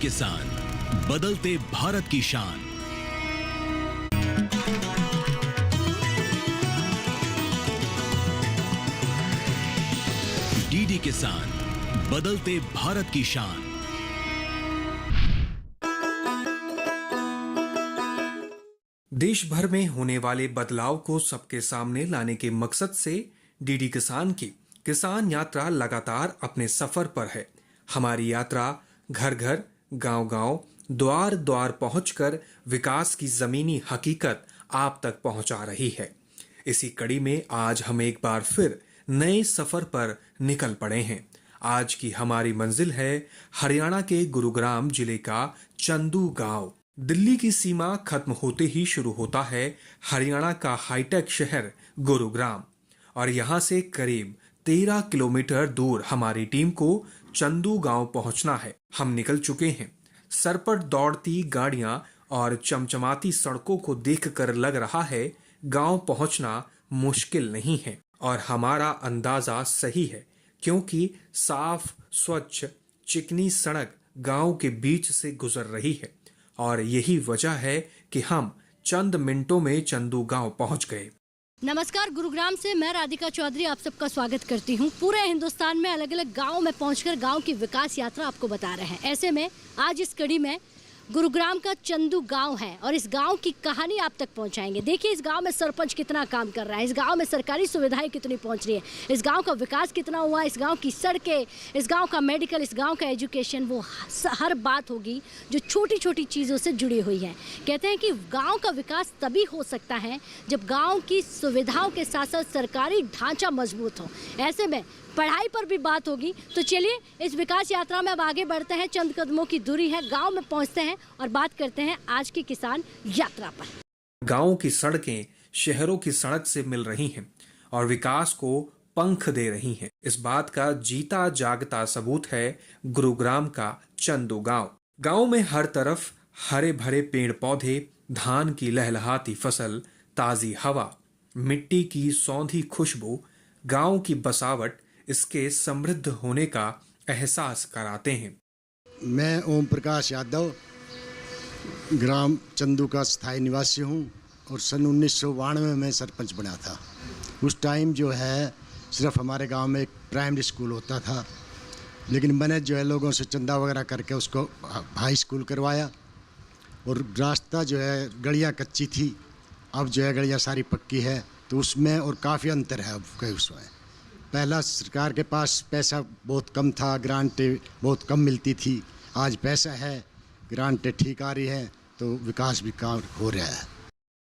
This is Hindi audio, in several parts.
किसान, बदलते भारत की शान। डीडी किसान, बदलते भारत की शान। देश भर में होने वाले बदलाव को सबके सामने लाने के मकसद से डीडी किसान की किसान यात्रा लगातार अपने सफर पर है। हमारी यात्रा घर घर, गांव गांव, द्वार द्वार पहुंचकर विकास की जमीनी हकीकत आप तक पहुंचा रही है। इसी कड़ी में आज हम एक बार फिर नए सफर पर निकल पड़े हैं। आज की हमारी मंजिल है हरियाणा के गुरुग्राम जिले का चंदू गांव। दिल्ली की सीमा खत्म होते ही शुरू होता है हरियाणा का हाईटेक शहर गुरुग्राम, और यहां से करीब 13 किलोमीटर दूर हमारी टीम को चंदू गांव पहुंचना है। हम निकल चुके हैं। सर पर दौड़ती गाड़ियां और चमचमाती सड़कों को देखकर लग रहा है गांव पहुंचना मुश्किल नहीं है, और हमारा अंदाजा सही है, क्योंकि साफ, स्वच्छ, चिकनी सड़क गांव के बीच से गुजर रही है, और यही वजह है कि हम चंद मिनटों में चंदू गांव पहुंच गए। नमस्कार, गुरुग्राम से मैं राधिका चौधरी आप सबका स्वागत करती हूं। पूरे हिंदुस्तान में अलग अलग गांव में पहुंचकर गांव की विकास यात्रा आपको बता रहे हैं। ऐसे में आज इस कड़ी में गुरुग्राम का चंदू गांव है और इस गांव की कहानी आप तक पहुंचाएंगे। देखिए इस गांव में सरपंच कितना काम कर रहा है, इस गांव में सरकारी सुविधाएं कितनी पहुंच रही है, इस गांव का विकास कितना हुआ, इस गांव की सड़कें, इस गांव का मेडिकल, इस गांव का एजुकेशन, वो हर बात होगी जो छोटी छोटी चीज़ों से जुड़ी हुई है। कहते हैं कि गाँव का विकास तभी हो सकता है जब गाँव की सुविधाओं के साथ साथ सरकारी ढांचा मजबूत हो। ऐसे में पढ़ाई पर भी बात होगी। तो चलिए इस विकास यात्रा में अब आगे बढ़ते हैं। चंद कदमों की दूरी है, गांव में पहुंचते हैं और बात करते हैं आज की किसान यात्रा पर। गांव की सड़कें शहरों की सड़क से मिल रही हैं और विकास को पंख दे रही हैं। इस बात का जीता जागता सबूत है गुरुग्राम का चंदू गांव। गांव में हर तरफ हरे भरे पेड़ पौधे, धान की लहलहाती फसल, ताजी हवा, मिट्टी की सौंधी खुशबू, गांव की बसावट इसके समृद्ध होने का एहसास कराते हैं। मैं ओम प्रकाश यादव ग्राम चंदू का स्थायी निवासी हूं और सन 1992 में सरपंच बना था। उस टाइम जो है सिर्फ हमारे गांव में एक प्राइमरी स्कूल होता था, लेकिन मैंने जो है लोगों से चंदा वगैरह करके उसको हाई स्कूल करवाया। और रास्ता जो है गलियां कच्ची थी, अब जो है गलियां सारी पक्की है, तो उसमें और काफ़ी अंतर है अब के उसमें। पहला सरकार के पास पैसा बहुत कम था, ग्रांटें बहुत कम मिलती थी। आज पैसा है, ग्रांटें ठीक आ रही है, तो विकास भी काम हो रहा है।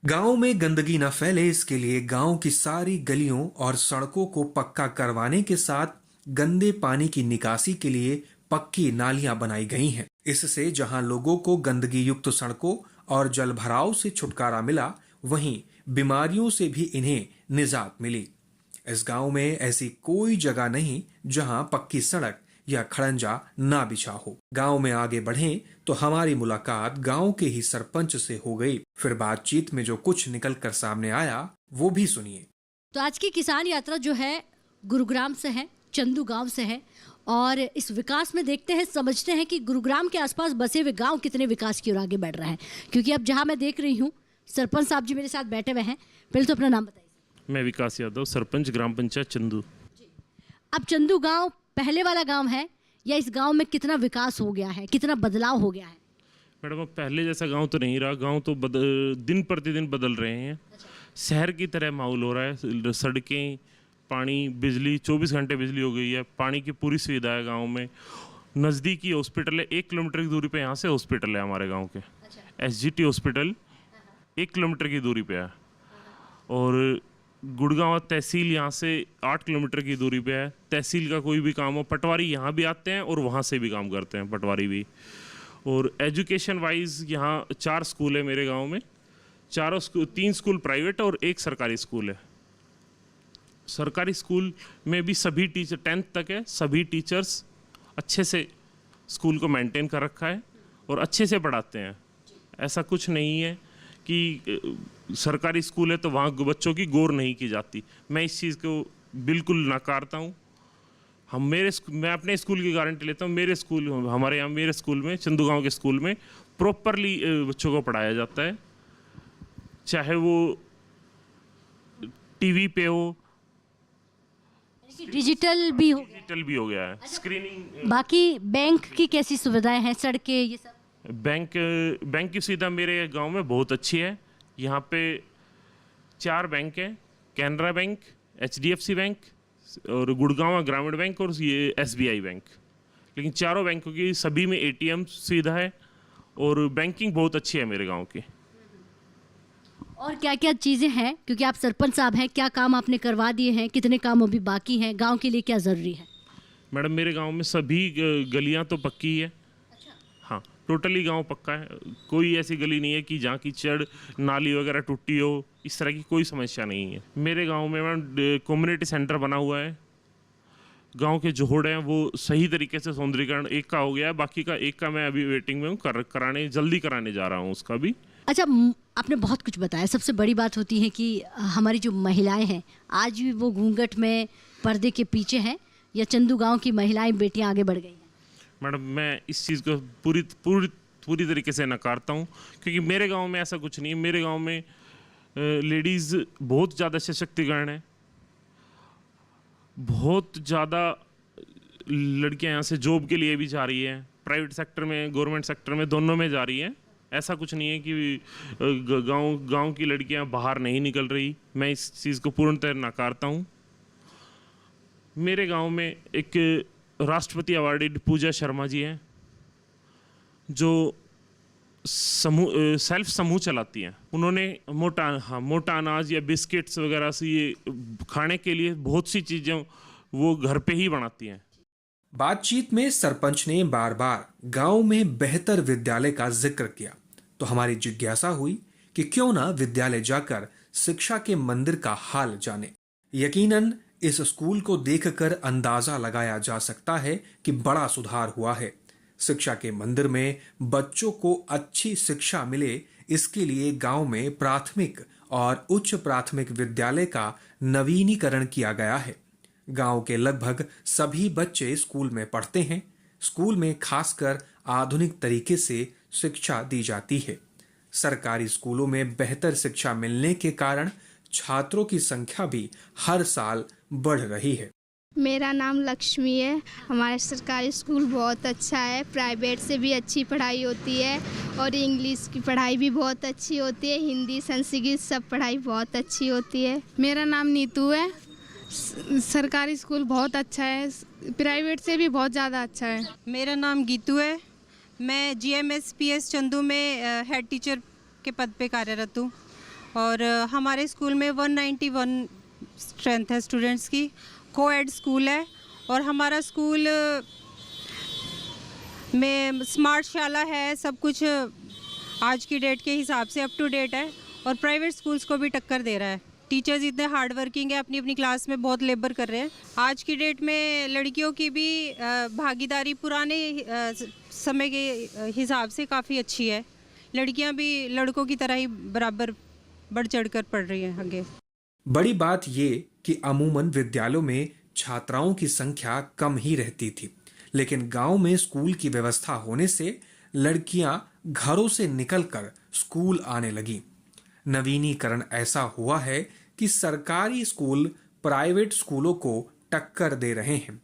गांव में गंदगी न फैले, इसके लिए गांव की सारी गलियों और सड़कों को पक्का करवाने के साथ गंदे पानी की निकासी के लिए पक्की नालियां बनाई गई हैं। इससे जहां लोगों को गंदगी युक्त सड़कों और जलभराव से छुटकारा मिला, वहीं बीमारियों से भी इन्हें निजात मिली। इस गांव में ऐसी कोई जगह नहीं जहां पक्की सड़क या खड़ंजा ना बिछा हो। गांव में आगे बढ़ें तो हमारी मुलाकात गांव के ही सरपंच से हो गई। फिर बातचीत में जो कुछ निकल कर सामने आया वो भी सुनिए। तो आज की किसान यात्रा जो है गुरुग्राम से है, चंदू गांव से है, और इस विकास में देखते हैं, समझते हैं कि गुरुग्राम के आसपास बसे हुए गांव कितने विकास की ओर आगे बढ़ रहे हैं। क्योंकि अब जहां मैं देख रही हूँ सरपंच साहब जी मेरे साथ बैठे हुए हैं। पहले तो अपना नाम बताइए। मैं विकास यादव, सरपंच ग्राम पंचायत चंदू। अब चंदू गांव पहले वाला गांव है या इस गांव में कितना विकास हो गया है, कितना बदलाव हो गया है? मैडम अब पहले जैसा गांव तो नहीं रहा, गांव तो दिन प्रतिदिन बदल रहे हैं। शहर की तरह माहौल हो रहा है। सड़कें, पानी, बिजली, 24 घंटे बिजली हो गई है। पानी की पूरी सुविधा है गाँव में। नज़दीकी हॉस्पिटल है, 1 किलोमीटर की दूरी पर यहाँ से हॉस्पिटल है हमारे गाँव के। SGT हॉस्पिटल 1 किलोमीटर की दूरी पे है। और गुड़गांव तहसील यहाँ से 8 किलोमीटर की दूरी पे है। तहसील का कोई भी काम हो, पटवारी यहाँ भी आते हैं और वहाँ से भी काम करते हैं, पटवारी भी। और एजुकेशन वाइज यहाँ 4 स्कूल है मेरे गांव में। 3 स्कूल प्राइवेट और 1 सरकारी स्कूल है। सरकारी स्कूल में भी सभी टीचर 10th तक है, सभी टीचर्स अच्छे से स्कूल को मेंटेन कर रखा है और अच्छे से पढ़ाते हैं। ऐसा कुछ नहीं है कि सरकारी स्कूल है तो वहाँ बच्चों की गौर नहीं की जाती। मैं इस चीज़ को बिल्कुल नकारता हूँ। मैं अपने स्कूल की गारंटी लेता हूँ। हमारे यहाँ मेरे स्कूल में, चंदू गांव के स्कूल में प्रॉपरली बच्चों को पढ़ाया जाता है, चाहे वो टीवी पे हो, डिजिटल भी हो गया है, स्क्रीनिंग। बाकी बैंक की कैसी सुविधाएं हैं, सड़कें, ये सब? बैंक की सुविधा मेरे गांव में बहुत अच्छी है। यहाँ पे 4 बैंक हैं, कैनरा बैंक, HDFC बैंक और गुड़गांव ग्रामीण बैंक और ये SBI बैंक। लेकिन चारों बैंकों की सभी में ATM सुविधा है और बैंकिंग बहुत अच्छी है मेरे गांव की। और क्या क्या चीज़ें हैं, क्योंकि आप सरपंच साहब हैं, क्या काम आपने करवा दिए हैं, कितने काम अभी बाकी हैं, गांव के लिए क्या ज़रूरी है? मैडम मेरे गांव में सभी गलियां तो पक्की ही है। हाँ, टोटली गांव पक्का है। कोई ऐसी गली नहीं है कि जहाँ कीचड़ नाली वगैरह टूटी हो, इस तरह की कोई समस्या नहीं है। मेरे गांव में मैडम कम्युनिटी सेंटर बना हुआ है। गांव के जोड़ हैं वो सही तरीके से सौंदर्यीकरण एक का हो गया है, बाकी का एक का मैं अभी वेटिंग में हूँ, जल्दी कराने जा रहा हूँ उसका भी। अच्छा, आपने बहुत कुछ बताया। सबसे बड़ी बात होती है कि हमारी जो महिलाएं हैं आज भी वो घूंघट में, पर्दे के पीछे हैं, या चंदू गांव की महिलाएं बेटियां आगे बढ़ गई हैं? मैडम मैं इस चीज़ को पूरी तरीके से नकारता हूँ, क्योंकि मेरे गांव में ऐसा कुछ नहीं है। मेरे गांव में लेडीज़ बहुत ज़्यादा सशक्तिकरण है, बहुत ज़्यादा लड़कियां यहाँ से जॉब के लिए भी जा रही हैं, प्राइवेट सेक्टर में, गवर्नमेंट सेक्टर में, दोनों में जा रही हैं। ऐसा कुछ नहीं है कि गांव की लड़कियां बाहर नहीं निकल रही। मैं इस चीज़ को पूर्णतः नकारता हूं। मेरे गांव में एक राष्ट्रपति अवार्डेड पूजा शर्मा जी हैं, जो सेल्फ समूह चलाती हैं। उन्होंने मोटा अनाज या बिस्किट्स वगैरह से ये खाने के लिए बहुत सी चीज़ें वो घर पे ही बनाती हैं। बातचीत में सरपंच ने बार बार गांव में बेहतर विद्यालय का जिक्र किया, तो हमारी जिज्ञासा हुई कि क्यों ना विद्यालय जाकर शिक्षा के मंदिर का हाल जाने। यकीनन इस स्कूल को देखकर अंदाजा लगाया जा सकता है कि बड़ा सुधार हुआ है। शिक्षा के मंदिर में बच्चों को अच्छी शिक्षा मिले, इसके लिए गांव में प्राथमिक और उच्च प्राथमिक विद्यालय का नवीनीकरण किया गया है। गांव के लगभग सभी बच्चे स्कूल में पढ़ते हैं। स्कूल में खासकर आधुनिक तरीके से शिक्षा दी जाती है। सरकारी स्कूलों में बेहतर शिक्षा मिलने के कारण छात्रों की संख्या भी हर साल बढ़ रही है। मेरा नाम लक्ष्मी है। हमारा सरकारी स्कूल बहुत अच्छा है, प्राइवेट से भी अच्छी पढ़ाई होती है और इंग्लिश की पढ़ाई भी बहुत अच्छी होती है, हिंदी संस्कृत सब पढ़ाई बहुत अच्छी होती है। मेरा नाम नीतू है। सरकारी स्कूल बहुत अच्छा है, प्राइवेट से भी बहुत ज़्यादा अच्छा है। मेरा नाम गीतू है। मैं GMSPS चंदू में हेड टीचर के पद पे कार्यरत हूँ और हमारे स्कूल में 191 स्ट्रेंथ है स्टूडेंट्स की। कोएड स्कूल है और हमारा स्कूल में स्मार्ट शाला है, सब कुछ आज की डेट के हिसाब से अप टू डेट है और प्राइवेट स्कूल्स को भी टक्कर दे रहा है। टीचर्स इतने हार्ड वर्किंग है, अपनी अपनी क्लास में बहुत लेबर कर रहे हैं। आज की डेट में लड़कियों की भी भागीदारी पुराने समय के हिसाब से काफ़ी अच्छी है। लड़कियां भी लड़कों की तरह ही बराबर बढ़ चढ़ कर पढ़ रही हैं आगे। बड़ी बात ये कि अमूमन विद्यालयों में छात्राओं की संख्या कम ही रहती थी, लेकिन गांव में स्कूल की व्यवस्था होने से लड़कियां घरों से निकलकर स्कूल आने लगी। नवीनीकरण ऐसा हुआ है कि सरकारी स्कूल प्राइवेट स्कूलों को टक्कर दे रहे हैं।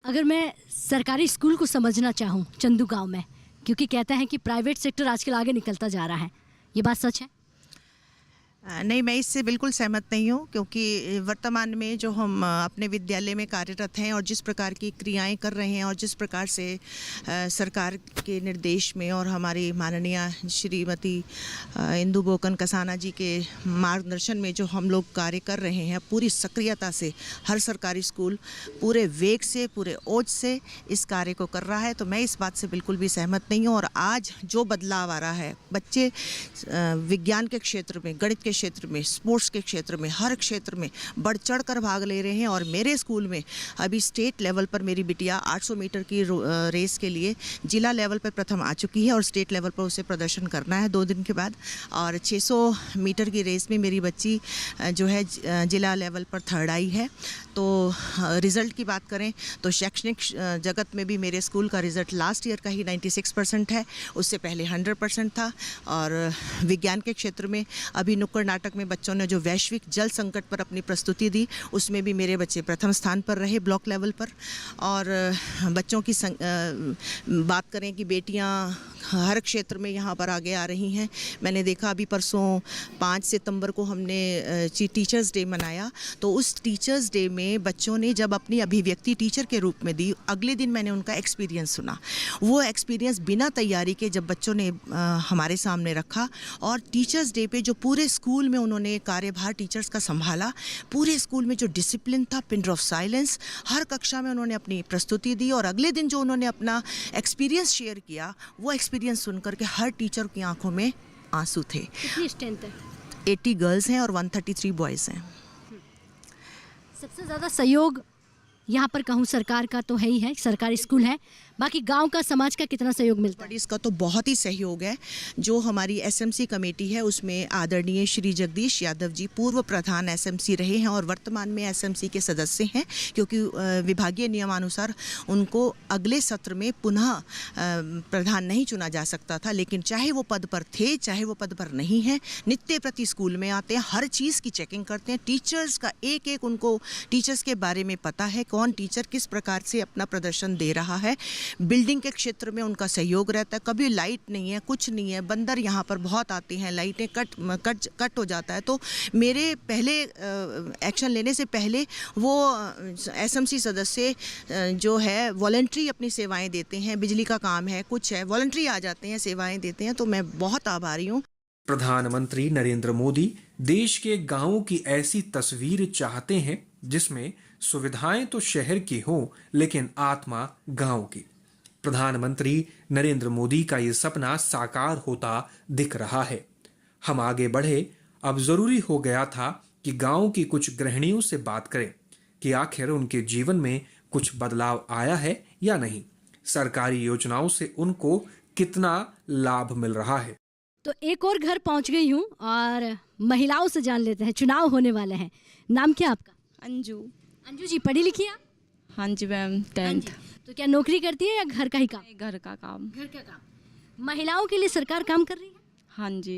अगर मैं सरकारी स्कूल को समझना चाहूँ चंदू गांव में, क्योंकि कहते हैं कि प्राइवेट सेक्टर आजकल आगे निकलता जा रहा है, ये बात सच है? नहीं, मैं इससे बिल्कुल सहमत नहीं हूँ, क्योंकि वर्तमान में जो हम अपने विद्यालय में कार्यरत हैं और जिस प्रकार की क्रियाएं कर रहे हैं और जिस प्रकार से सरकार के निर्देश में और हमारी माननीय श्रीमती इंदु बोकन कसाना जी के मार्गदर्शन में जो हम लोग कार्य कर रहे हैं, पूरी सक्रियता से हर सरकारी स्कूल पूरे वेग से, पूरे ओज से इस कार्य को कर रहा है, तो मैं इस बात से बिल्कुल भी सहमत नहीं हूँ। और आज जो बदलाव आ रहा है, बच्चे विज्ञान के क्षेत्र में, गणित के क्षेत्र में, स्पोर्ट्स के क्षेत्र में, हर क्षेत्र में बढ़ चढ़ कर भाग ले रहे हैं। और मेरे स्कूल में अभी स्टेट लेवल पर मेरी बिटिया 800 मीटर की रेस के लिए जिला लेवल पर प्रथम आ चुकी है और स्टेट लेवल पर उसे प्रदर्शन करना है 2 दिन के बाद। और 600 मीटर की रेस में मेरी बच्ची जो है जिला लेवल पर 3rd आई है। तो रिज़ल्ट की बात करें तो शैक्षणिक जगत में भी मेरे स्कूल का रिज़ल्ट लास्ट ईयर का ही 96% है, उससे पहले 100% था। और विज्ञान के क्षेत्र में अभी नुक्कड़ नाटक में बच्चों ने जो वैश्विक जल संकट पर अपनी प्रस्तुति दी, उसमें भी मेरे बच्चे प्रथम स्थान पर रहे ब्लॉक लेवल पर। और बच्चों की बात करें कि बेटियां हर क्षेत्र में यहाँ पर आगे आ रही हैं। मैंने देखा अभी परसों 5 सितंबर को हमने टीचर्स डे मनाया, तो उस टीचर्स डे में बच्चों ने जब अपनी अभिव्यक्ति टीचर के रूप में दी, अगले दिन मैंने उनका एक्सपीरियंस सुना। वो एक्सपीरियंस बिना तैयारी के जब बच्चों ने हमारे सामने रखा, और टीचर्स डे पे जो पूरे स्कूल में उन्होंने कार्यभार टीचर्स का संभाला, पूरे स्कूल में जो डिसिप्लिन था, पिन ऑफ साइलेंस, हर कक्षा में उन्होंने अपनी प्रस्तुति दी। और अगले दिन जो उन्होंने अपना एक्सपीरियंस शेयर किया, वो एक्सपीरियंस सुनकर के हर टीचर की आंखों में आंसू थे। कितनी स्ट्रेंथ है? 80 गर्ल्स हैं और 133 बॉयज़ हैं। सबसे ज़्यादा सहयोग यहाँ पर कहूँ सरकार का तो है ही है, सरकारी स्कूल है, बाकी गांव का, समाज का कितना सहयोग मिलता है? इसका तो बहुत ही सहयोग है। जो हमारी एसएमसी कमेटी है उसमें आदरणीय श्री जगदीश यादव जी पूर्व प्रधान एसएमसी रहे हैं और वर्तमान में एसएमसी के सदस्य हैं, क्योंकि विभागीय नियमानुसार उनको अगले सत्र में पुनः प्रधान नहीं चुना जा सकता था। लेकिन चाहे वो पद पर थे, चाहे वो पद पर नहीं हैं, नित्य प्रति स्कूल में आते हैं, हर चीज़ की चेकिंग करते हैं। टीचर्स का एक एक उनको टीचर्स के बारे में पता है, कौन टीचर किस प्रकार से अपना प्रदर्शन दे रहा है। बिल्डिंग के क्षेत्र में उनका सहयोग रहता है। कभी लाइट नहीं है, कुछ नहीं है, बंदर यहाँ पर बहुत आते हैं, लाइटें कट हो जाता है, तो मेरे पहले एक्शन लेने से पहले वो एसएमसी सदस्य जो है वॉलंटरी अपनी सेवाएं देते हैं। बिजली का काम है, कुछ है, वॉलंटरी आ जाते हैं, सेवाएं देते हैं, तो मैं बहुत आभारी हूँ। प्रधानमंत्री नरेंद्र मोदी देश के गांवों की ऐसी तस्वीर चाहते हैं जिसमें सुविधाएं तो शहर की हों, लेकिन आत्मा गांव की। प्रधानमंत्री नरेंद्र मोदी का ये सपना साकार होता दिख रहा है। हम आगे बढ़े, अब जरूरी हो गया था कि गांव की कुछ गृहिणियों से बात करें कि आखिर उनके जीवन में कुछ बदलाव आया है या नहीं, सरकारी योजनाओं से उनको कितना लाभ मिल रहा है। तो एक और घर पहुंच गई हूँ और महिलाओं से जान लेते हैं। चुनाव होने वाले हैं, नाम क्या आपका? अंजू। अंजू जी, पढ़ी लिखी हैं? हाँ जी मैम, 10th। तो क्या नौकरी करती है या घर का ही काम? घर का काम। घर का काम। महिलाओं के लिए सरकार काम कर रही है? हाँ जी।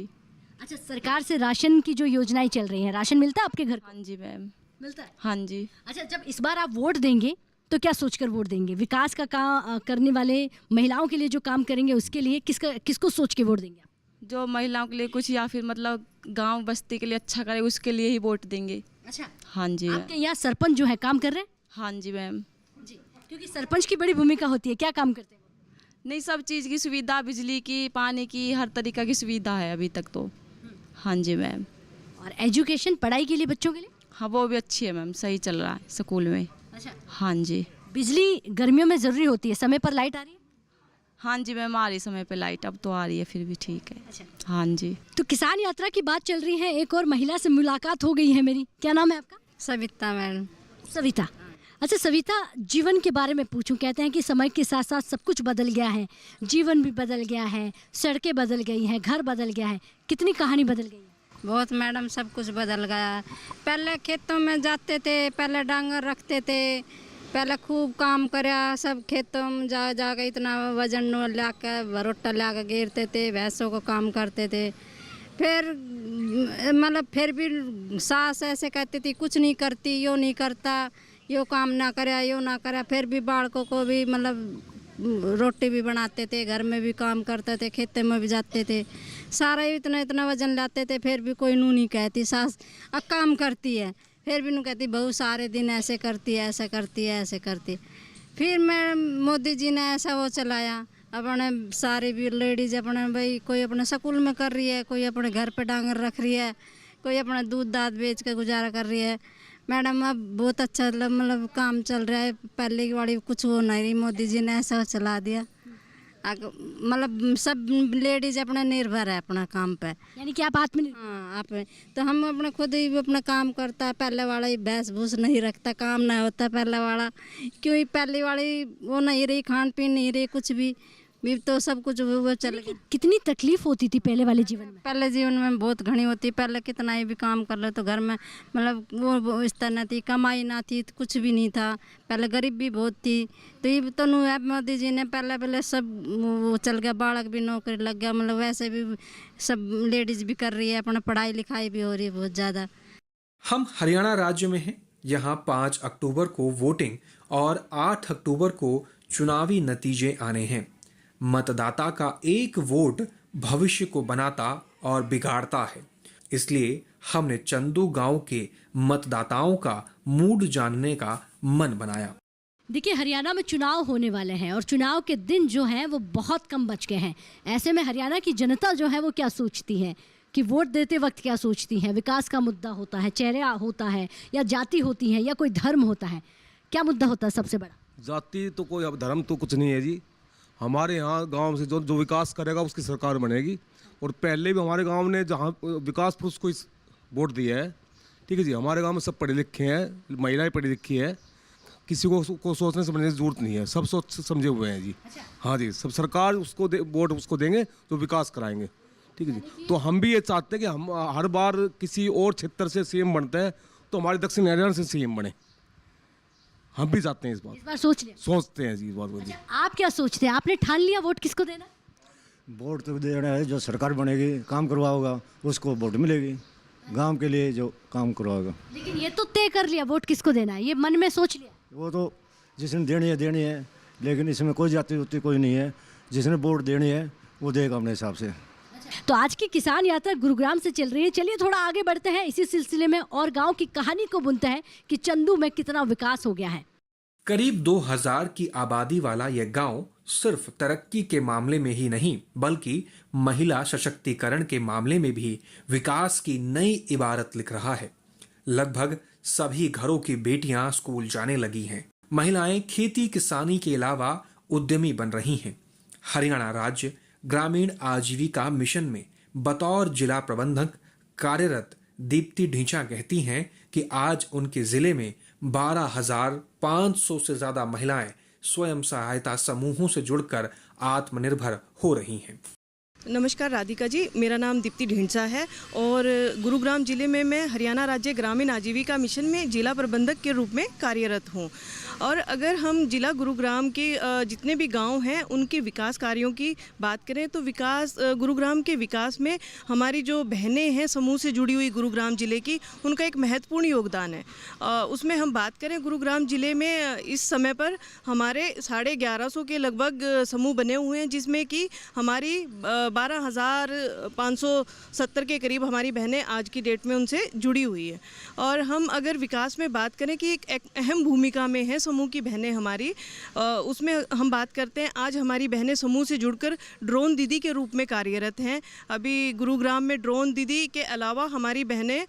अच्छा, सरकार से राशन की जो योजनाएं चल रही हैं, राशन मिलता है आपके घर? हाँ जी मैम, मिलता है। हाँ जी। अच्छा, जब इस बार आप वोट देंगे तो क्या सोचकर वोट देंगे? विकास का काम करने वाले, महिलाओं के लिए जो काम करेंगे उसके लिए किसको सोच के वोट देंगे? जो महिलाओं के लिए कुछ, या फिर मतलब गांव बस्ती के लिए अच्छा करे, उसके लिए ही वोट देंगे। अच्छा, हाँ जी। आपके यहाँ सरपंच जो है काम कर रहे हैं? हाँ जी मैम जी, क्योंकि सरपंच की बड़ी भूमिका होती है। क्या काम करते हैं? नहीं, सब चीज़ की सुविधा, बिजली की, पानी की, हर तरीका की सुविधा है अभी तक तो। हाँ जी मैम। और एजुकेशन, पढ़ाई के लिए, बच्चों के लिए? हाँ, वो भी अच्छी है मैम, सही चल रहा है स्कूल में। अच्छा, हाँ जी। बिजली गर्मियों में ज़रूरी होती है, समय पर लाइट आ रही है? हाँ जी मैम, आ रही समय पे लाइट, अब तो आ रही है, फिर भी ठीक है। अच्छा, हाँ जी। तो किसान यात्रा की बात चल रही है, एक और महिला से मुलाकात हो गई है मेरी। क्या नाम है आपका? सविता मैडम। सविता। अच्छा सविता, जीवन के बारे में पूछूं, कहते हैं कि समय के साथ साथ सब कुछ बदल गया है, जीवन भी बदल गया है, सड़कें बदल गई हैं, घर बदल गया है, कितनी कहानी बदल गई है? बहुत मैडम, सब कुछ बदल गया। पहले खेतों में जाते थे, पहले डांगर रखते थे, पहले खूब काम करया, सब खेतों में जा के इतना वजन ला के भरोटा ला के गिरते थे, भैंसों को काम करते थे। फिर मतलब फिर भी सास ऐसे कहती थी, कुछ नहीं करती, यो नहीं करता, यो काम ना करे, यो ना करे। फिर भी बालकों को भी मतलब रोटी भी बनाते थे, घर में भी काम करते थे, खेते में भी जाते थे, सारा इतना इतना वजन लाते थे। फिर भी कोई नू नहीं कहती, सास अब काम करती है, फिर भी नू कहती बहू सारे दिन ऐसे करती है, ऐसे करती है, ऐसे करती। फिर मैं मोदी जी ने ऐसा वो चलाया, अपने सारी भी लेडीज अपने भाई, कोई अपने स्कूल में कर रही है, कोई अपने घर पे डांगर रख रही है, कोई अपना दूध दाद बेच कर गुजारा कर रही है। मैडम अब बहुत अच्छा मतलब काम चल रहा है, पहले की वाली कुछ वो नहीं रही, मोदी जी ने ऐसा चला दिया। मतलब सब लेडीज अपना निर्भर है अपना काम पे, यानी कि आप आत्मनिर्भर। हाँ, आप तो हम अपने खुद ही अपना काम करता है। पहले वाला ही भैंस भूस नहीं रखता, काम नहीं होता पहले वाला, क्योंकि पहले वाली वो नहीं रही, खान पीन नहीं रही, कुछ भी भी तो सब कुछ वो चल गया। कितनी तकलीफ होती थी पहले वाले जीवन में? पहले जीवन में बहुत घनी होती, पहले कितना ही भी काम कर ले तो घर में मतलब वो इस तरह थी, कमाई ना थी तो कुछ भी नहीं था, पहले गरीब भी बहुत थी। तो ये तो मोदी जी ने पहले सब वो चल गया, बालक भी नौकरी लग गया, मतलब वैसे भी सब लेडीज भी कर रही है, अपना पढ़ाई लिखाई भी हो रही है बहुत ज़्यादा। हम हरियाणा राज्य में हैं। यहाँ 5 अक्टूबर को वोटिंग और 8 अक्टूबर को चुनावी नतीजे आने हैं। मतदाता का एक वोट भविष्य को बनाता और बिगाड़ता है। इसलिए हमने चंदू गांव के मतदाताओं का मूड जानने का मन बनाया। देखिए, हरियाणा में चुनाव होने वाले हैं और चुनाव के दिन जो हैं वो बहुत कम बच गए हैं। ऐसे में हरियाणा की जनता जो है वो क्या सोचती है कि वोट देते वक्त क्या सोचती हैं? विकास का मुद्दा होता है, चेहरा होता है, या जाति होती है, या कोई धर्म होता है? क्या मुद्दा होता है सबसे बड़ा? जाति तो कोई, अब धर्म तो कुछ नहीं है जी। हमारे यहाँ गांव से जो विकास करेगा उसकी सरकार बनेगी। और पहले भी हमारे गांव ने जहाँ विकास पुरुष को वोट दिया है, ठीक है जी। हमारे गांव में सब पढ़े लिखे हैं, महिलाएं पढ़ी लिखी है, किसी को सोचने समझने की जरूरत नहीं है, सब सोच समझे हुए हैं जी। हाँ जी, सब सरकार उसको वोट उसको देंगे जो विकास कराएंगे, ठीक है जी। तो हम भी ये चाहते हैं कि हम हर बार किसी और क्षेत्र से सीएम बनते हैं तो हमारे दक्षिण हरियाणा से सीएम बने। हम भी चाहते हैं इस बार सोच लिया, सोचते हैं जी इस बार। अच्छा, आप क्या सोचते हैं? आपने ठान लिया वोट किसको देना? वोट तो देना है, जो सरकार बनेगी, काम करवाओगा उसको वोट मिलेगी, गांव के लिए जो काम करवाओगा। लेकिन ये तो तय कर लिया वोट किसको देना है, ये मन में सोच लिया? वो तो जिसने देनी है, लेकिन इसमें कोई जाति उती कोई नहीं है। जिसने वोट देनी है वो देगा अपने हिसाब से। तो आज की किसान यात्रा गुरुग्राम से चल रही है। चलिए थोड़ा आगे बढ़ते हैं इसी सिलसिले में और गांव की कहानी को बुनते हैं कि चंदू में कितना विकास हो गया है। करीब 2000 की आबादी वाला यह गांव सिर्फ तरक्की के मामले में ही नहीं बल्कि महिला सशक्तिकरण के मामले में भी विकास की नई इबारत लिख रहा है। लगभग सभी घरों की बेटियां स्कूल जाने लगी हैं। महिलाएं खेती किसानी के अलावा उद्यमी बन रही हैं। हरियाणा राज्य ग्रामीण आजीविका मिशन में बतौर जिला प्रबंधक कार्यरत दीप्ति ढींचा कहती हैं कि आज उनके जिले में 12,500 से ज्यादा महिलाएं स्वयं सहायता समूहों से जुड़कर आत्मनिर्भर हो रही हैं। नमस्कार राधिका जी, मेरा नाम दीप्ति ढींचा है और गुरुग्राम जिले में मैं हरियाणा राज्य ग्रामीण आजीविका मिशन में जिला प्रबंधक के रूप में कार्यरत हूँ। और अगर हम जिला गुरुग्राम के जितने भी गांव हैं उनके विकास कार्यों की बात करें तो गुरुग्राम के विकास में हमारी जो बहनें हैं समूह से जुड़ी हुई गुरुग्राम जिले की, उनका एक महत्वपूर्ण योगदान है। उसमें हम बात करें गुरुग्राम जिले में इस समय पर हमारे 1150 के लगभग समूह बने हुए हैं, जिसमें कि हमारी 12,570 के करीब हमारी बहनें आज की डेट में उनसे जुड़ी हुई है। और हम अगर विकास में बात करें कि एक अहम भूमिका में है समूह की बहनें हमारी, उसमें हम बात करते हैं आज हमारी बहनें समूह से जुड़कर ड्रोन दीदी के रूप में कार्यरत हैं। अभी गुरुग्राम में ड्रोन दीदी के अलावा हमारी बहनें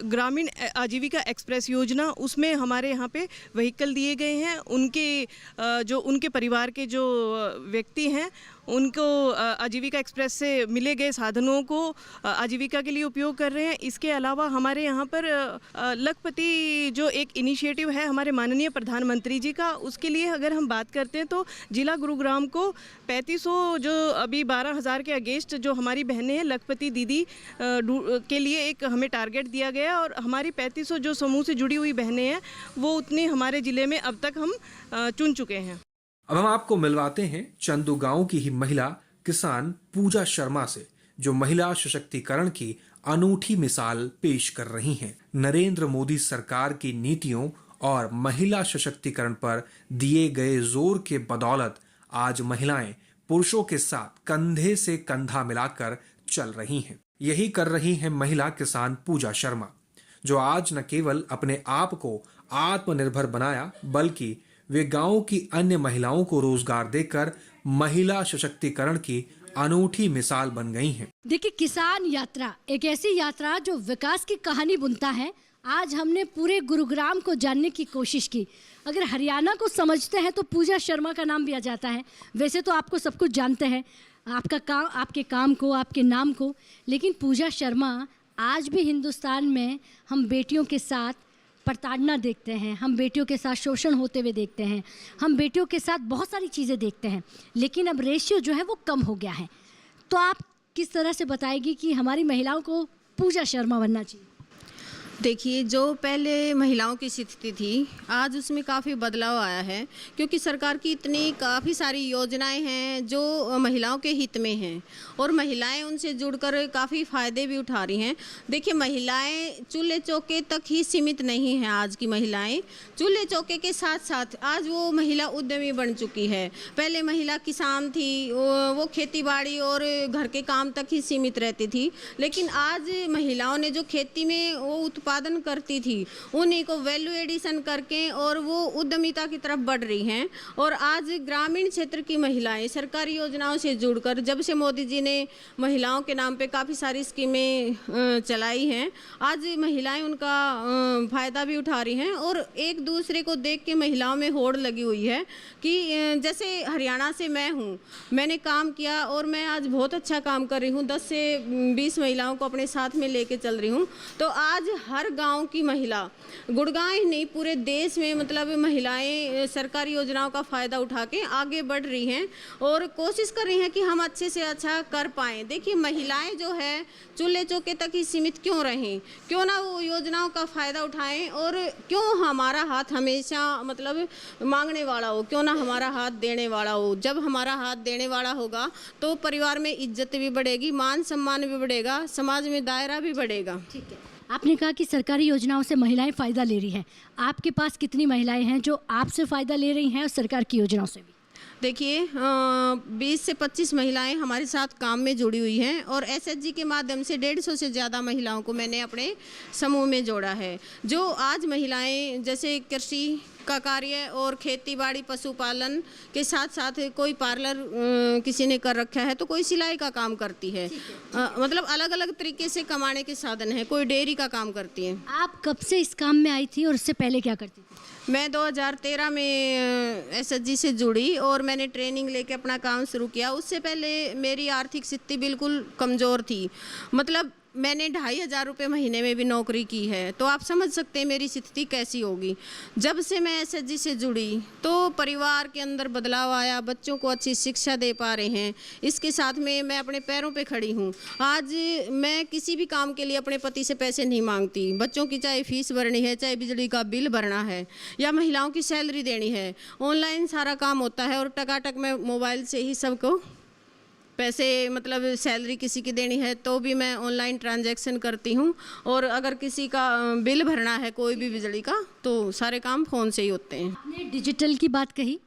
ग्रामीण आजीविका एक्सप्रेस योजना, उसमें हमारे यहाँ पे व्हीकल दिए गए हैं। उनके परिवार के जो व्यक्ति हैं उनको आजीविका एक्सप्रेस से मिले गए साधनों को आजीविका के लिए उपयोग कर रहे हैं। इसके अलावा हमारे यहाँ पर लखपति जो एक इनिशिएटिव है हमारे माननीय प्रधानमंत्री जी का, उसके लिए अगर हम बात करते हैं तो जिला गुरुग्राम को 3500 जो अभी 12,000 के अगेंस्ट जो हमारी बहनें हैं लखपति दीदी के लिए एक हमें टारगेट दिया गया और हमारी 3500 जो समूह से जुड़ी हुई बहनें हैं वो उतनी हमारे ज़िले में अब तक हम चुन चुके हैं। अब हम आपको मिलवाते हैं चंदू गांव की ही महिला किसान पूजा शर्मा से, जो महिला सशक्तिकरण की अनूठी मिसाल पेश कर रही हैं। नरेंद्र मोदी सरकार की नीतियों और महिला सशक्तिकरण पर दिए गए जोर के बदौलत आज महिलाएं पुरुषों के साथ कंधे से कंधा मिलाकर चल रही हैं। यही कर रही हैं महिला किसान पूजा शर्मा, जो आज न केवल अपने आप को आत्मनिर्भर बनाया बल्कि वे गांव की अन्य महिलाओं को रोजगार देकर महिला सशक्तिकरण की अनूठी मिसाल बन गई हैं। देखिए, किसान यात्रा एक ऐसी यात्रा जो विकास की कहानी बुनता है। आज हमने पूरे गुरुग्राम को जानने की कोशिश की। अगर हरियाणा को समझते हैं तो पूजा शर्मा का नाम भी आ जाता है। वैसे तो आपको सब कुछ जानते हैं, आपके काम को, आपके नाम को, लेकिन पूजा शर्मा आज भी हिंदुस्तान में हम बेटियों के साथ प्रताड़ना देखते हैं, हम बेटियों के साथ शोषण होते हुए देखते हैं, हम बेटियों के साथ बहुत सारी चीज़ें देखते हैं, लेकिन अब रेशियो जो है वो कम हो गया है। तो आप किस तरह से बताएगी कि हमारी महिलाओं को पूजा शर्मा बनना चाहिए? देखिए, जो पहले महिलाओं की स्थिति थी आज उसमें काफ़ी बदलाव आया है, क्योंकि सरकार की इतनी काफ़ी सारी योजनाएं हैं जो महिलाओं के हित में हैं और महिलाएं उनसे जुड़कर काफ़ी फ़ायदे भी उठा रही हैं। देखिए, महिलाएं चूल्हे चौके तक ही सीमित नहीं हैं। आज की महिलाएं चूल्हे चौके के साथ साथ आज वो महिला उद्यमी बन चुकी है। पहले महिला किसान थी, वो खेती बाड़ी और घर के काम तक ही सीमित रहती थी, लेकिन आज महिलाओं ने जो खेती में वो उत्पादन करती थी उन्हीं को वैल्यू एडिशन करके और वो उद्यमिता की तरफ बढ़ रही हैं। और आज ग्रामीण क्षेत्र की महिलाएं सरकारी योजनाओं से जुड़कर, जब से मोदी जी ने महिलाओं के नाम पे काफ़ी सारी स्कीमें चलाई हैं, आज महिलाएं उनका फ़ायदा भी उठा रही हैं। और एक दूसरे को देख के महिलाओं में होड़ लगी हुई है कि जैसे हरियाणा से मैं हूँ, मैंने काम किया और मैं आज बहुत अच्छा काम कर रही हूँ, 10 से 20 महिलाओं को अपने साथ में लेके चल रही हूँ। तो आज हर गांव की महिला, गुड़गांव ही नहीं पूरे देश में मतलब महिलाएं सरकारी योजनाओं का फ़ायदा उठा के आगे बढ़ रही हैं और कोशिश कर रही हैं कि हम अच्छे से अच्छा कर पाएँ। देखिए, महिलाएं जो है चूल्हे चौके तक ही सीमित क्यों रहें, क्यों ना वो योजनाओं का फ़ायदा उठाएं और क्यों हमारा हाथ हमेशा मतलब मांगने वाला हो, क्यों ना हमारा हाथ देने वाला हो। जब हमारा हाथ देने वाला होगा तो परिवार में इज्जत भी बढ़ेगी, मान सम्मान भी बढ़ेगा, समाज में दायरा भी बढ़ेगा। ठीक है, आपने कहा कि सरकारी योजनाओं से महिलाएं फ़ायदा ले रही हैं। आपके पास कितनी महिलाएं हैं जो आपसे फ़ायदा ले रही हैं और सरकार की योजनाओं से भी? देखिए, 20 से 25 महिलाएं हमारे साथ काम में जुड़ी हुई हैं और एसएचजी के माध्यम से 150 से ज़्यादा महिलाओं को मैंने अपने समूह में जोड़ा है। जो आज महिलाएं जैसे कृषि का कार्य और खेती बाड़ी पशुपालन के साथ साथ कोई पार्लर किसी ने कर रखा है, तो कोई सिलाई का काम करती है। मतलब अलग अलग तरीके से कमाने के साधन है, कोई डेयरी का काम करती है। आप कब से इस काम में आई थी और उससे पहले क्या करती थी? मैं 2013 में एसएचजी से जुड़ी और मैंने ट्रेनिंग लेके अपना काम शुरू किया। उससे पहले मेरी आर्थिक स्थिति बिल्कुल कमज़ोर थी, मतलब मैंने 2500 रुपये महीने में भी नौकरी की है, तो आप समझ सकते हैं मेरी स्थिति कैसी होगी। जब से मैं एसएचजी से जुड़ी तो परिवार के अंदर बदलाव आया, बच्चों को अच्छी शिक्षा दे पा रहे हैं, इसके साथ में मैं अपने पैरों पे खड़ी हूँ। आज मैं किसी भी काम के लिए अपने पति से पैसे नहीं मांगती। बच्चों की चाहे फीस भरनी है, चाहे बिजली का बिल भरना है या महिलाओं की सैलरी देनी है, ऑनलाइन सारा काम होता है और टकाटक मैं मोबाइल से ही सबको पैसे मतलब सैलरी किसी की देनी है तो भी मैं ऑनलाइन ट्रांजैक्शन करती हूँ। और अगर किसी का बिल भरना है कोई भी बिजली का, तो सारे काम फ़ोन से ही होते हैं। आपने डिजिटल की बात कही,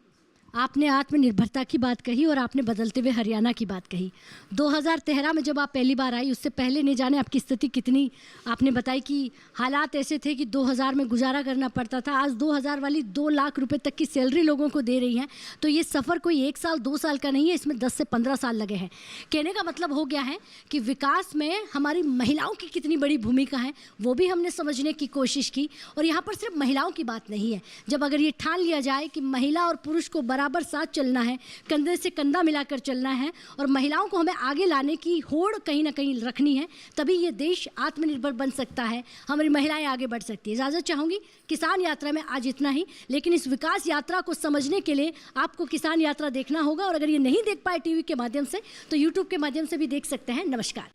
आपने आत्मनिर्भरता की बात कही और आपने बदलते हुए हरियाणा की बात कही। 2013 में जब आप पहली बार आई, उससे पहले नहीं जाने आपकी स्थिति कितनी, आपने बताई कि हालात ऐसे थे कि 2000 में गुजारा करना पड़ता था। आज 2000 वाली 2 लाख रुपए तक की सैलरी लोगों को दे रही हैं। तो ये सफ़र कोई 1 साल 2 साल का नहीं है, इसमें 10 से 15 साल लगे हैं। कहने का मतलब हो गया है कि विकास में हमारी महिलाओं की कितनी बड़ी भूमिका है वो भी हमने समझने की कोशिश की। और यहाँ पर सिर्फ महिलाओं की बात नहीं है, जब अगर ये ठान लिया जाए कि महिला और पुरुष को बराबर साथ चलना है, कंधे से कंधा मिलाकर चलना है और महिलाओं को हमें आगे लाने की होड़ कहीं ना कहीं रखनी है, तभी ये देश आत्मनिर्भर बन सकता है, हमारी महिलाएं आगे बढ़ सकती है। इजाज़त चाहूँगी, किसान यात्रा में आज इतना ही, लेकिन इस विकास यात्रा को समझने के लिए आपको किसान यात्रा देखना होगा और अगर ये नहीं देख पाए टीवी के माध्यम से तो यूट्यूब के माध्यम से भी देख सकते हैं। नमस्कार।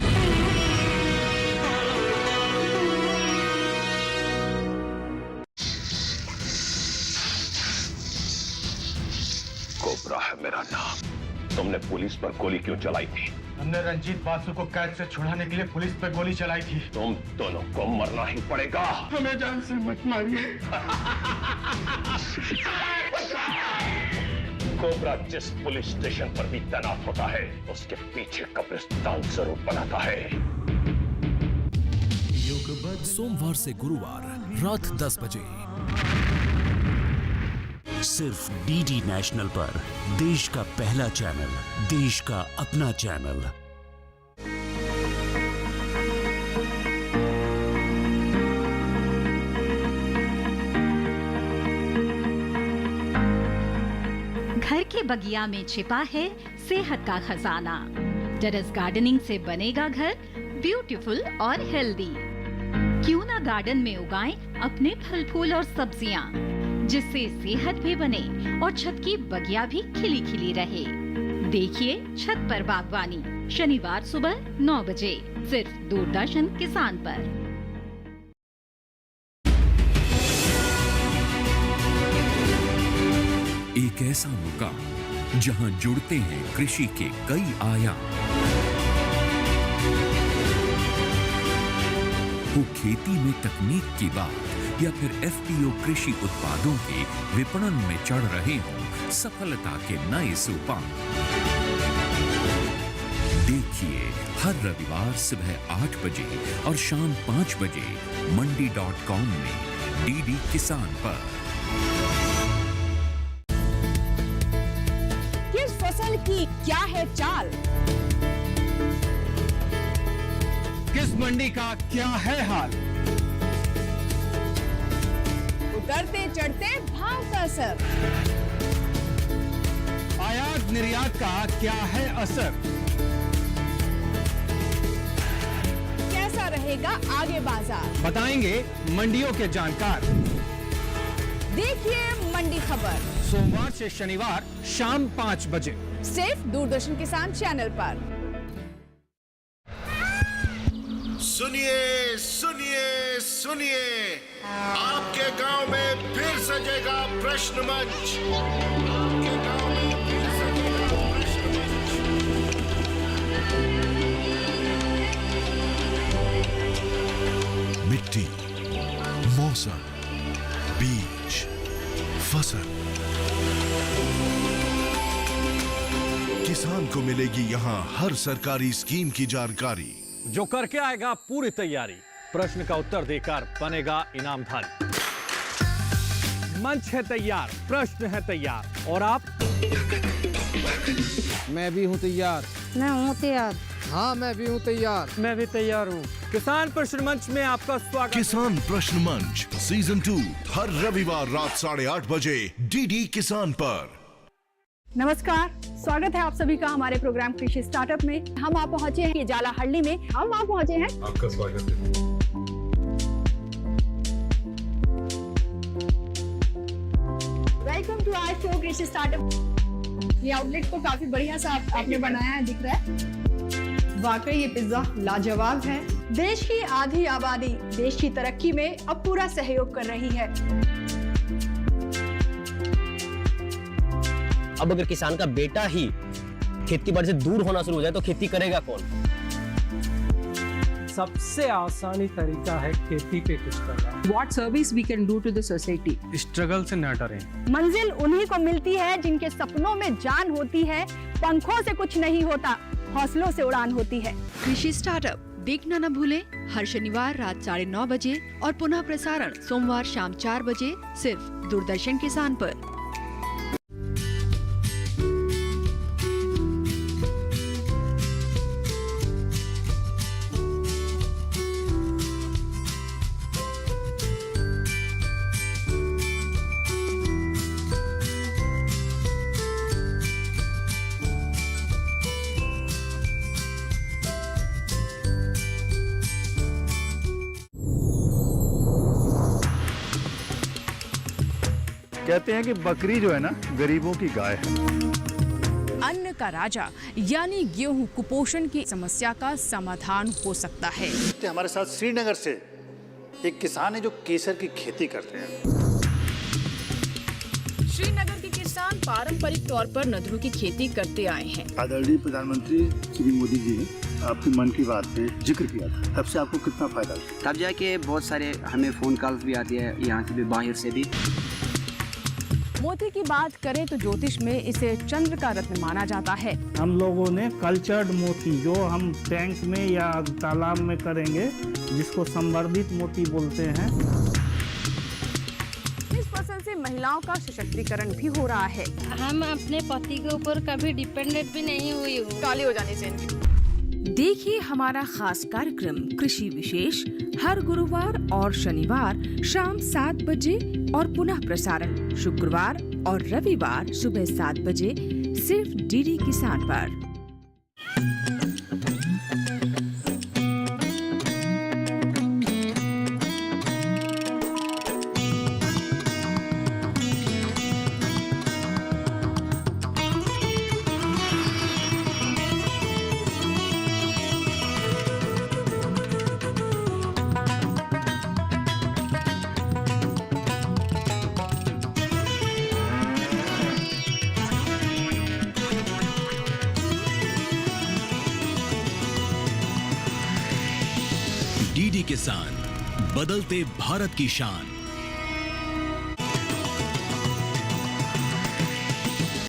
कोबरा है मेरा नाम। तुमने पुलिस पर गोली क्यों चलाई थी? हमने रंजीत बासु को कैद से छुड़ाने के लिए पुलिस पर गोली चलाई थी। तुम दोनों को मरना ही पड़ेगा। हमें जान से मत मारिए। कोबरा जिस पुलिस स्टेशन पर भी तैनात होता है उसके पीछे कब्रिस्तान जरूर बनाता है। सोमवार से गुरुवार रात 10 बजे सिर्फ डीडी नेशनल पर, देश का पहला चैनल, देश का अपना चैनल। घर के बगिया में छिपा है सेहत का खजाना। टेरेस गार्डनिंग से बनेगा घर ब्यूटीफुल और हेल्दी। क्यों ना गार्डन में उगाएं अपने फल फूल और सब्जियां, जिससे सेहत भी बने और छत की बगिया भी खिली खिली रहे। देखिए छत पर बागवानी, शनिवार सुबह 9 बजे सिर्फ दूरदर्शन किसान पर। एक ऐसा मुकाम जहां जुड़ते हैं कृषि के कई आयाम, हो खेती में तकनीक की बात या फिर एफपीओ कृषि उत्पादों के विपणन में चढ़ रहे हों सफलता के नए सोपान। देखिए हर रविवार सुबह 8 बजे और शाम 5 बजे मंडी.com में डीडी किसान पर। किस फसल की क्या है चाल, किस मंडी का क्या है हाल, उतरते चढ़ते भाव का असर, आयात निर्यात का क्या है असर, कैसा रहेगा आगे बाजार, बताएंगे मंडियों के जानकार। देखिए मंडी खबर सोमवार से शनिवार शाम 5 बजे सिर्फ दूरदर्शन किसान चैनल पर। सुनिए सुनिए सुनिए, आपके गांव में फिर सजेगा प्रश्न मंच। आपके गांव में फिर सजेगा प्रश्न मंच। मिट्टी, मौसम, बीज, फसल, किसान को मिलेगी यहाँ हर सरकारी स्कीम की जानकारी। जो करके आएगा पूरी तैयारी, प्रश्न का उत्तर देकर बनेगा इनामधारी। मंच है तैयार, प्रश्न है तैयार, और आप? मैं भी हूँ तैयार। मैं हूँ तैयार। हाँ मैं भी हूँ तैयार। मैं भी तैयार हूँ। किसान प्रश्न मंच में आपका स्वागत। किसान प्रश्न मंच सीजन 2 हर रविवार रात 8:30 बजे डीडी किसान पर। नमस्कार, स्वागत है आप सभी का हमारे प्रोग्राम कृषि स्टार्टअप में। हम आप पहुंचे हैं जालाहಳ್ಳಿ में। हम आप पहुंचे हैं, आपका स्वागत है। वेलकम टू आवर शो कृषि स्टार्टअप। ये आउटलेट को काफी बढ़िया सा आपने बनाया है, दिख रहा है। वाकई ये पिज्जा लाजवाब है। देश की आधी आबादी देश की तरक्की में अब पूरा सहयोग कर रही है। अब अगर किसान का बेटा ही खेती बाड़ी से दूर होना शुरू हो जाए तो खेती करेगा कौन? सबसे आसानी तरीका है खेती पे कुछ करना। What service we can do to the society? Struggle से न डरें। मंजिल उन्हीं को मिलती है जिनके सपनों में जान होती है। पंखों से कुछ नहीं होता, हौसलों से उड़ान होती है। कृषि स्टार्टअप देखना न भूलें, हर शनिवार रात 9:30 बजे और पुनः प्रसारण सोमवार शाम 4 बजे सिर्फ दूरदर्शन किसान पर। कहते हैं कि बकरी जो है ना गरीबों की गाय है। अन्न का राजा यानी गेहूं कुपोषण की समस्या का समाधान हो सकता है। हमारे साथ श्रीनगर से एक किसान है जो केसर की खेती करते हैं। श्रीनगर के किसान पारंपरिक तौर पर नदरू की खेती करते आए हैं। आदरणीय प्रधानमंत्री श्री मोदी जी ने आपकी मन की बात पे जिक्र किया था, तब से आपको कितना फायदा हुआ? तब जाके बहुत सारे हमें फोन कॉल्स भी आती है, यहाँ से भी बाहर से भी। मोती की बात करें तो ज्योतिष में इसे चंद्र का रत्न माना जाता है। हम लोगों ने कल्चर्ड मोती जो हम टैंक में या तालाब में करेंगे, जिसको संवर्धित मोती बोलते हैं। इस फसल से महिलाओं का सशक्तिकरण भी हो रहा है। हम अपने पति के ऊपर कभी डिपेंडेंट भी नहीं हुई हूँ। काली हो जाने से। देखिए हमारा खास कार्यक्रम कृषि विशेष हर गुरुवार और शनिवार शाम 7 बजे और पुनः प्रसारण शुक्रवार और रविवार सुबह 7 बजे सिर्फ डीडी किसान पर। डीडी किसान, बदलते भारत की शान।